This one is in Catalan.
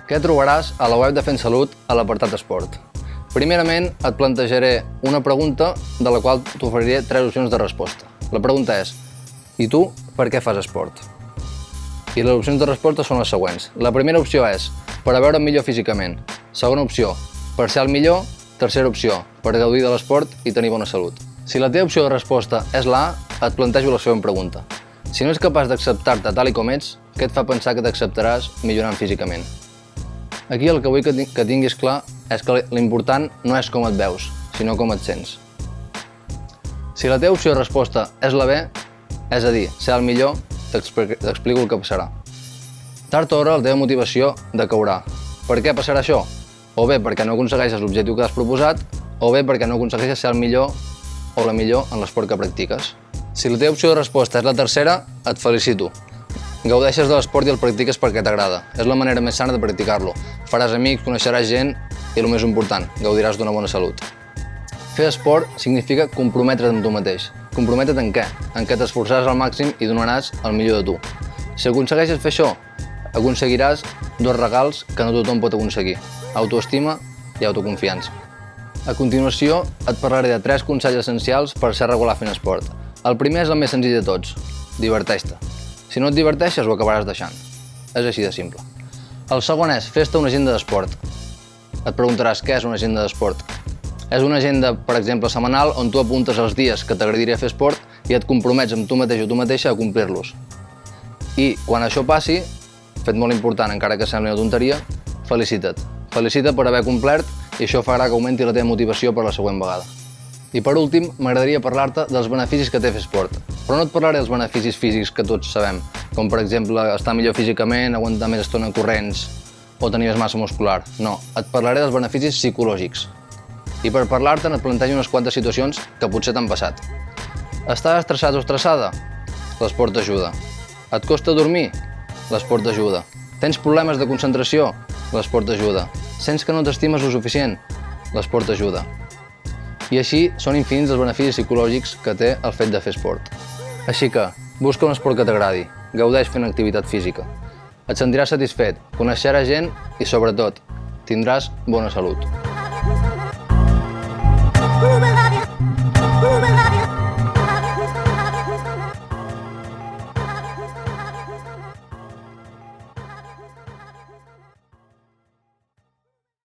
Què trobaràs a la web de Fent Salut a l'apartat Esport? Primerament, et plantejaré una pregunta de la qual t'oferiré 3 opcions de resposta. La pregunta és: i tu, per què fas esport? I les opcions de resposta són les següents. La primera opció és per a veure't millor físicament. Segona opció, per ser el millor. Tercera opció, per gaudir de l'esport i tenir bona salut. Si la teva opció de resposta és la A, et plantejo la següent pregunta. Si no ets capaç d'acceptar-te tal i com ets, què et fa pensar que t'acceptaràs millorant físicament? Aquí el que vull que tinguis clar és que l'important no és com et veus, sinó com et sents. Si la teva opció de resposta és la B, és a dir, ser el millor, t'explico el que passarà. Tard o d'hora la teva motivació decaurà. Per què passarà això? O bé perquè no aconsegueixes l'objectiu que has proposat, o bé perquè no aconsegueixes ser el millor o la millor en l'esport que practiques. Si la teva opció de resposta és la tercera, et felicito. Gaudeixes de l'esport i el practiques perquè t'agrada. És la manera més sana de practicar-lo. Faràs amics, coneixeràs gent i, el més important, gaudiràs d'una bona salut. Fer esport significa comprometre't amb tu mateix. Comprometre't en què? En què t'esforçaràs al màxim i donaràs el millor de tu. Si aconsegueixes fer això, aconseguiràs 2 regals que no tothom pot aconseguir: autoestima i autoconfiança. A continuació, et parlaré de 3 consells essencials per ser regular fent esport. El primer és el més senzill de tots: diverteix-te. Si no et diverteixes, ho acabaràs deixant. És així de simple. El segon és fes-te una agenda d'esport. Et preguntaràs què és una agenda d'esport. És una agenda, per exemple, setmanal, on tu apuntes els dies que t'agradaria fer esport i et compromets amb tu mateix o tu mateixa a complir-los. I quan això passi, fet molt important, encara que sembli una tonteria, felicita't. Felicita't per haver complert i això farà que augmenti la teva motivació per la següent vegada. I per últim, m'agradaria parlar-te dels beneficis que té fer esport. Però no et parlaré dels beneficis físics que tots sabem, com per exemple estar millor físicament, aguantar més estona corrents o tenir més massa muscular. No, et parlaré dels beneficis psicològics. I per parlar-te'n et plantejo unes quantes situacions que potser t'han passat. Estàs estressat o estressada? L'esport t'ajuda. Et costa dormir? L'esport t'ajuda. Tens problemes de concentració? L'esport t'ajuda. Sents que no t'estimes lo suficient? L'esport t'ajuda. I així són infinits els beneficis psicològics que té el fet de fer esport. Així que, busca un esport que t'agradi, gaudeix fent activitat física. Et sentiràs satisfet, coneixeràs gent i, sobretot, tindràs bona salut.